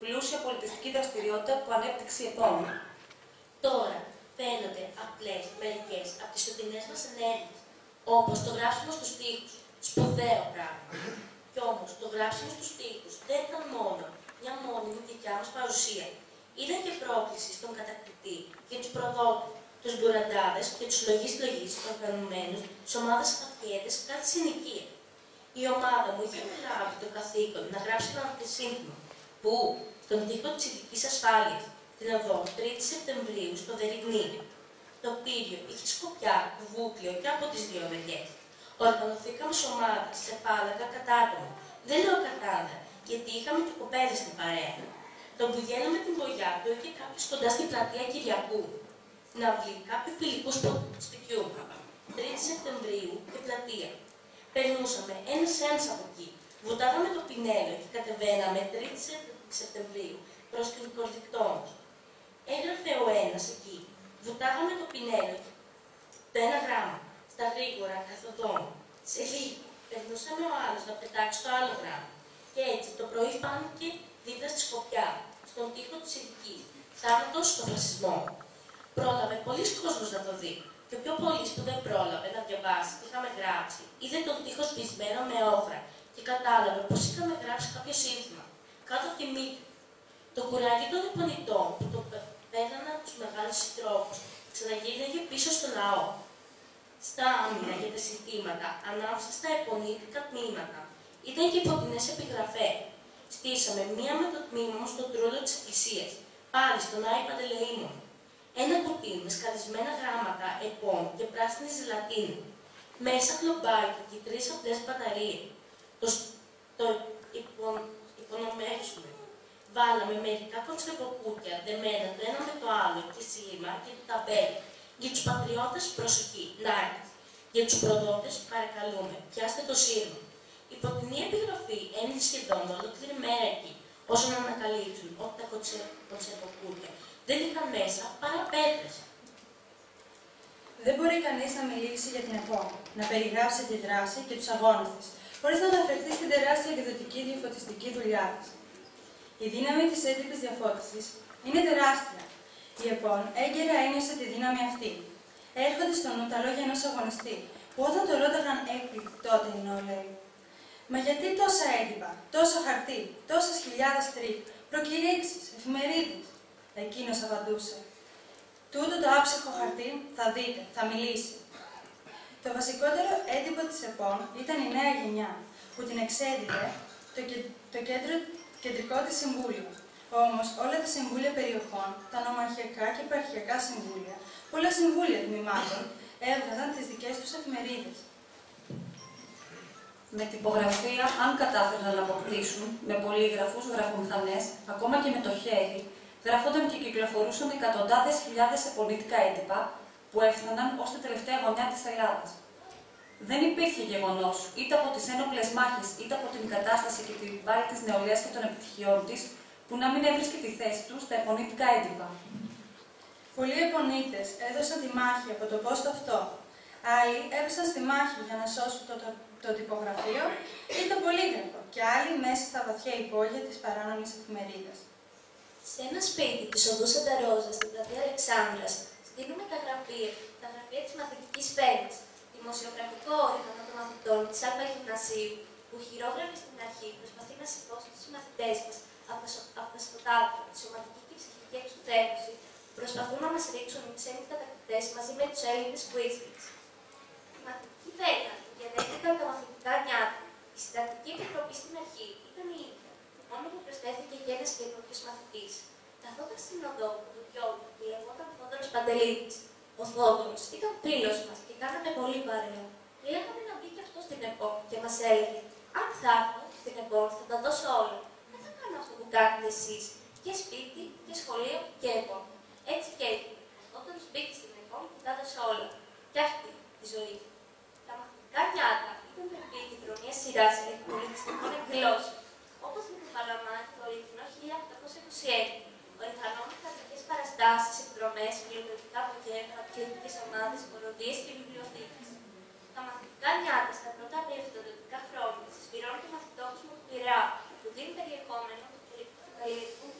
πλούσια πολιτιστική δραστηριότητα που ανέπτυξε η ΕΠΟΝ. Τώρα φαίνονται απλές μερικές από τις σκοτεινές μας ενέργειες, όπως το γράψιμο στους τοίχους, σπουδαίο πράγμα. Κι όμως το γράψιμο στους τοίχους δεν ήταν μόνο μια μόνιμη δικιά μας παρουσία. Ήταν και πρόκληση στον κατακτητή και τους προδότες, τους μπουραντάδες και τους λογείς οργανωμένους σε ομάδες αυτιέτες κάθε συνοικία. Η ομάδα μου είχε λάβει το καθήκον να γράψει ένα σύνθημα που, στον τοίχο της ειδικής ασφάλειας, την οδό 3η Σεπτεμβρίου στο Δεριγνή. Το κτίριο είχε σκοπιά, βούκλιο και από τις δύο μεριές. Οργανωθήκαμε σε ομάδες, σε φάλαγγα κατάτομα. Δεν λέω κατάδα, γιατί είχαμε και κοπέλες στην παρέα. Τον Μπουγέλο με την Μπογιά του είχε κάποιος κοντά στην πλατεία Κυριακού. Να βγει κάποιου φιλικού σπιτιού. 3η Σεπτεμβρίου και πλατεία. Περνούσαμε ένας από εκεί. Βουτάγαμε το πινέλο και κατεβαίναμε 3η Σεπτεμβρίου προς την Κορδικτόνος. Έγραφε ο ένας εκεί. Βουτάγαμε το πινέλο, το ένα γράμμα, στα γρήγορα καθοδόν. Σε λίγο, περνούσαμε ο άλλος να πετάξει το άλλο γράμμα. Και έτσι το πρωί φάνηκε δίπλα στη σκοπιά, στον τοίχο της ειδικής. Θάνατος στο φασισμό. Πρόλαβε πολλοί κόσμος να το δει. Και ο πιο πολλής που δεν πρόλαβε να διαβάσει τι είχαμε γράψει, είδε τον τοίχο σβησμένο με όχρα και κατάλαβε πως είχαμε γράψει κάποιο σύνθημα. Κάτω από τη μύτη. Το κουράγιο των υπονητών που το παίρνανε από τους μεγάλους συντρόφους ξαναγύριζε πίσω στο λαό. Στα άμυνα για τα συστήματα, ανάμεσα στα επονίτικα τμήματα. Ήταν και φωτεινές επιγραφές. Στήσαμε μία με το τμήμα μου στον τρούλο της εκκλησίας, πάλι στον Άη Παντελεήμων. Ένα κουτί με σκαλισμένα γράμματα ΕΠΟΝ και πράσινη ζελατίνη. Μέσα χλωμπάκι και 3 απλές μπαταρίες. Το υπονομεύσουμε. Βάλαμε μερικά κονσερβοκούτια δεμένα το ένα με το άλλο και σήμα και το ταμπέλι. Για τους πατριώτες προσοχή, Νάκης. Για τους προδότες παρακαλούμε, πιάστε το σύρμα. Η φωτεινή επιγραφή έμεινε σχεδόν ολόκληρη μέρα εκεί, ώστε να ανακαλύψουν ότι τα κονσερβοκούτια δεν είχαν μέσα παρά πέτρες. Δεν μπορεί κανείς να μιλήσει για την ΕΠΟΝ, να περιγράψει τη δράση και τους αγώνες της, χωρίς να αναφερθεί στην τεράστια εκδοτική διαφωτιστική δουλειά της. Η δύναμη της έντυπης διαφώτισης είναι τεράστια. Η ΕΠΟΝ έγκαιρα ένιωσε τη δύναμη αυτή. Έρχονται στο νου τα λόγια ενός αγωνιστή, που όταν το ρώταγαν έκπληκτοι τότε οι νεολαίοι. Μα γιατί τόσα έντυπα, τόσο χαρτί, τόσες χιλιάδες τρίκ, προκηρύξεις, εφημερίδες? Εκείνος απαντούσε. Τούτο το άψυχο χαρτί θα δείτε, θα μιλήσει. Το βασικότερο έντυπο της ΕΠΟΝ ήταν η νέα γενιά, που την εξέδιδε το κεντρικό της συμβούλιο. Όμως όλα τα συμβούλια περιοχών, τα νομαρχιακά και επαρχιακά συμβούλια, πολλά συμβούλια τμήματων, έβγαζαν τις δικές τους εφημερίδες. Με τυπογραφία, αν κατάφεραν να αποκτήσουν, με πολύγραφους, γραφομηχανές, ακόμα και με το χέρι, γράφονταν και κυκλοφορούσαν εκατοντάδες χιλιάδες επονίτικα έντυπα που έφταναν ως τη τελευταία γωνιά της Ελλάδας. Δεν υπήρχε γεγονός, είτε από τις ένοπλες μάχες, είτε από την κατάσταση και την βάλη της νεολαίας και των επιτυχιών της, που να μην έβρισκε τη θέση του στα επονίτικα έντυπα. Πολλοί επονίτες έδωσαν τη μάχη από το πόστο αυτό. Άλλοι έπεσαν στη μάχη για να σώσουν το τυπογραφείο ή το πολύγραφο, και άλλοι μέσα στα βαθιά υπόγεια της παράνομης εφημερίδας. Σε ένα σπίτι της οδού Σαντα Ρόζα, στην πλατεία Αλεξάνδρας, στείλουμε τα γραφεία της μαθητικής πένας, δημοσιογραφικό όργανο των μαθητών της ΑΠΑ Γυμνασίου, που χειρόγραφη στην αρχή προσπαθεί να σηκώσει τους μαθητές μας από τα σκοτάδια, τη σωματική και ψυχική εξουθένωση, που προσπαθούν να μας ρίξουν οι ξένοι κατακτητές μαζί με τους Έλληνες Quizkits. Η μαθητική πένα γεννήθηκαν τα μαθητικά νιάτα. Η συντακτική επιτροπή στην αρχή ήταν η ίδια. Μόνο που προσθέθηκε και ένας καινούργιος μαθητής. Καθόταν στην οδό του Διόντου και λεγόταν Θόδωρος Παντελίδης. Ο Θόδωρος ήταν φίλος μας και κάναμε πολύ παρέα. Λέγαμε να μπει και αυτό στην ΕΠΟΝ και μας έλεγε: αν θα έρθω στην ΕΠΟΝ θα τα δώσω όλα. Δεν θα κάνω αυτό που κάνετε εσείς. Και σπίτι, και σχολείο, και ΕΠΟΝ. Έτσι και έγινε. Ο Θόδωρος μπήκε στην ΕΠΟΝ και τα έδωσε όλα. Κι αυτή τη ζωή. Τα μαθητικά νιάτα ήταν το επίκεντρο μιας σειράς πολιτιστικών εκδηλώσεων. Όπως με το Παλαμάκι το Ρήθινο 1821, οργανώνουν θεατρικές παραστάσεις, εκδρομές, φιλοθεατρικά απογεύματα, αθλητικές ομάδες, χοροδίες και βιβλιοθήκες. Τα μαθητικά νιάτα στα πρώτα απελευθερωτικά χρόνια συσπηρώνουν το μαθητόκοσμο του Πειραιά, που δίνει περιεχόμενο του καλλιεργούν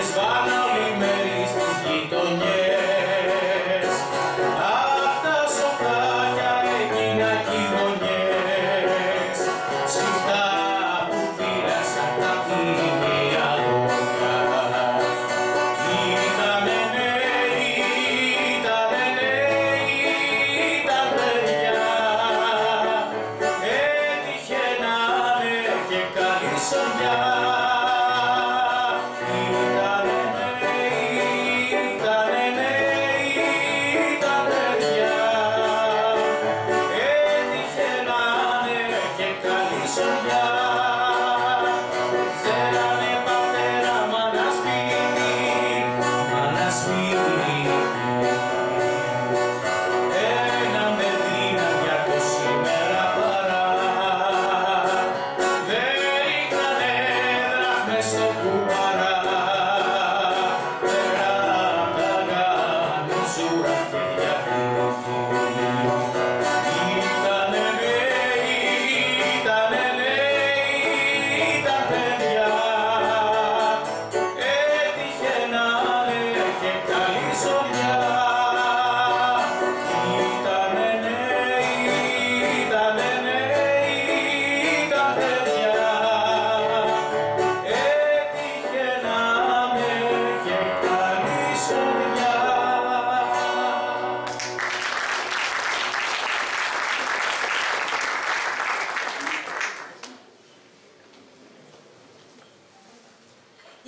σβάνε όλοι οι μέρη στις γειτονιές. Απ' τα σοκάκια εκείνα κι οι γωνιές, σφιχτά που φύλασαν τα τίμια λόγια. Ήτανε νέοι, ήτανε νέοι τα παιδιά, έτυχε να είναι και καλή σοδιά.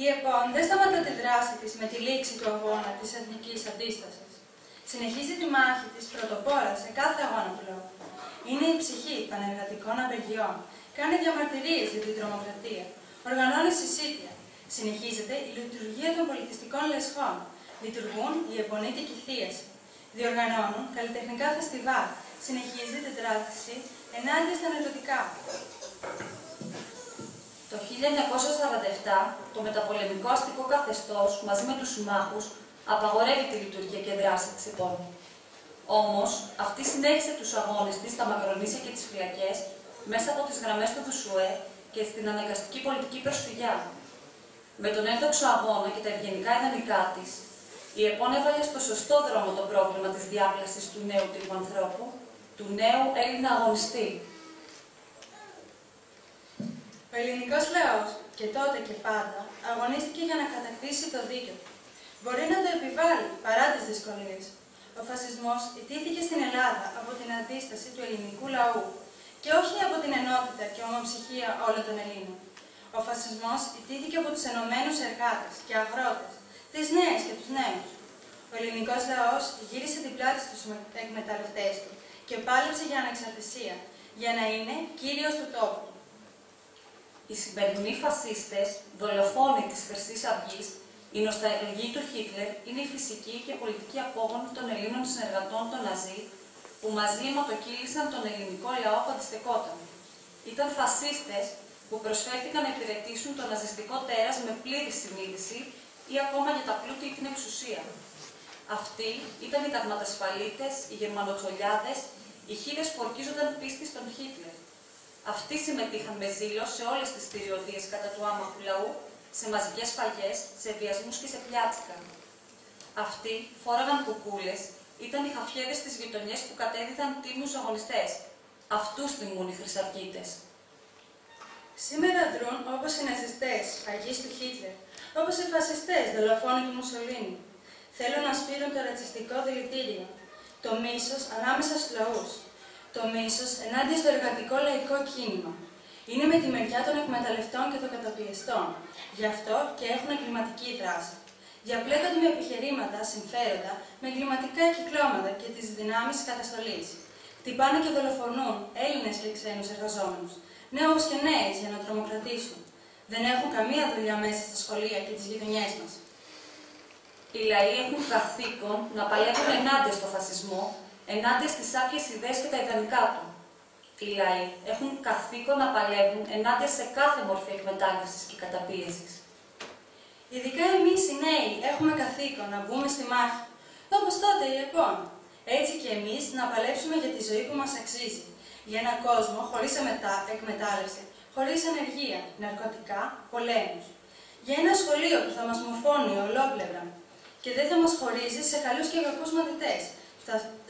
Η ΕΠΟΝ δεν σταματά τη δράση της με τη λήξη του αγώνα της εθνικής αντίστασης. Συνεχίζει τη μάχη της πρωτοπόρα σε κάθε αγώνα πλέον. Είναι η ψυχή των εργατικών απεργιών. Κάνει διαμαρτυρίες για την τρομοκρατία. Οργανώνει συσίτια. Συνεχίζεται η λειτουργία των πολιτιστικών λεσχών. Λειτουργούν οι επωνύτικοι θίαση. Διοργανώνουν καλλιτεχνικά φεστιβάλ. Συνεχίζει την δράση ενάντια στα ναρκωτικά. Το 1947, το μεταπολεμικό αστικό καθεστώς, μαζί με τους συμμάχους, απαγορεύει τη λειτουργία και δράση της ΕΠΟΝ. Όμως, αυτή συνέχισε τους αγώνες της στα Μακρονήσια και τις φυλακές, μέσα από τις γραμμές του Δουσουέ και στην αναγκαστική πολιτική προσφυγιά. Με τον ένδοξο αγώνα και τα ευγενικά ιδανικά της, η ΕΠΟΝ έβαλε στο σωστό δρόμο το πρόβλημα της διάπλασης του νέου τύπου ανθρώπου, του νέου Έλληνα αγωνιστή. Ο ελληνικός λαός, και τότε και πάντα, αγωνίστηκε για να κατακτήσει το δίκαιο. Μπορεί να το επιβάλλει παρά τις δυσκολίες. Ο φασισμός ιτήθηκε στην Ελλάδα από την αντίσταση του ελληνικού λαού και όχι από την ενότητα και ομοψυχία όλων των Ελλήνων. Ο φασισμός ιτήθηκε από τους ενωμένους εργάτες και αγρότες, τις νέες και τους νέους. Ο ελληνικός λαός γύρισε την πλάτη στους εκμεταλλευτές του και πάλεψε για ανεξαρτησία, για να είναι κύριος του τόπου. Οι σημερινοί φασίστες, δολοφόνοι της Χρυσής Αυγής, η νοσταλγοί του Χίτλερ είναι η φυσική και πολιτική απόγονοι των Ελλήνων συνεργατών των Ναζί, που μαζί αιματοκύλησαν τον ελληνικό λαό που αντιστεκόταν. Ήταν φασίστες που προσφέρθηκαν να υπηρετήσουν το ναζιστικό τέρας με πλήρη συνείδηση ή ακόμα για τα πλούτη ή την εξουσία. Αυτοί ήταν οι ταγματασφαλίτες, οι γερμανοτσολιάδες, οι χίδες που ορκίζονταν πίστη στον Χίτλερ. Αυτοί συμμετείχαν με ζήλο σε όλες τις θηριωδίες κατά του άμαχου λαού, σε μαζικές φαγές, σε βιασμούς και σε πιάτσικα. Αυτοί φόραγαν κουκούλες, ήταν οι χαφιέδες στις γειτονιές που κατέδιδαν τίμιους αγωνιστές. Αυτούς τιμούν οι χρυσαυγίτες. Σήμερα δρούν όπως οι ναζιστές, αγείς του Χίτλερ, όπως οι φασιστές, δολοφόνοι του Μουσολίνη. Θέλουν να σπείρουν το ρατσιστικό δηλητήριο, το μίσος ανάμεσα στους λαούς, το μίσος ενάντια στο εργατικό λαϊκό κίνημα. Είναι με τη μεριά των εκμεταλλευτών και των καταπιεστών. Γι' αυτό και έχουν εγκληματική δράση. Διαπλέκονται με επιχειρήματα, συμφέροντα, με εγκληματικά κυκλώματα και τις δυνάμεις καταστολής. Χτυπάνε και δολοφονούν Έλληνες και ξένους εργαζόμενους, νέους και νέες για να τρομοκρατήσουν. Δεν έχουν καμία δουλειά μέσα στα σχολεία και τις γειτονιές μας. Οι λαοί έχουν καθήκον να παλεύουν ενάντια στο φασισμό, ενάντια στις άπιες ιδέες και τα ιδανικά του. Οι λαοί έχουν καθήκον να παλεύουν ενάντια σε κάθε μορφή εκμετάλλευσης και καταπίεσης. Ειδικά εμείς οι νέοι έχουμε καθήκον να βγούμε στη μάχη, όπως τότε η ΕΠΟΝ. Έτσι και εμείς να παλέψουμε για τη ζωή που μας αξίζει, για έναν κόσμο χωρίς εκμετάλλευση, χωρίς ανεργία, ναρκωτικά, πολέμους. Για ένα σχολείο που θα μας μορφώνει ολόπλευρα και δεν θα μας χωρίζει σε καλούς και κακούς μαθητές.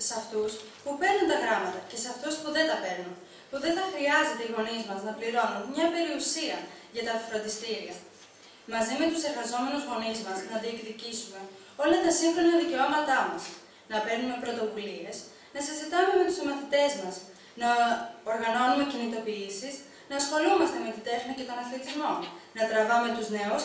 Σε αυτούς που παίρνουν τα γράμματα και σε αυτούς που δεν τα παίρνουν. Που δεν θα χρειάζεται οι γονείς μας να πληρώνουν μια περιουσία για τα φροντιστήρια. Μαζί με τους εργαζόμενους γονείς μας να διεκδικήσουμε όλα τα σύγχρονα δικαιώματά μας. Να παίρνουμε πρωτοβουλίες, να συζητάμε με τους μαθητές μας, να οργανώνουμε κινητοποιήσεις, να ασχολούμαστε με τη τέχνη και τον αθλητισμό, να τραβάμε τους νέους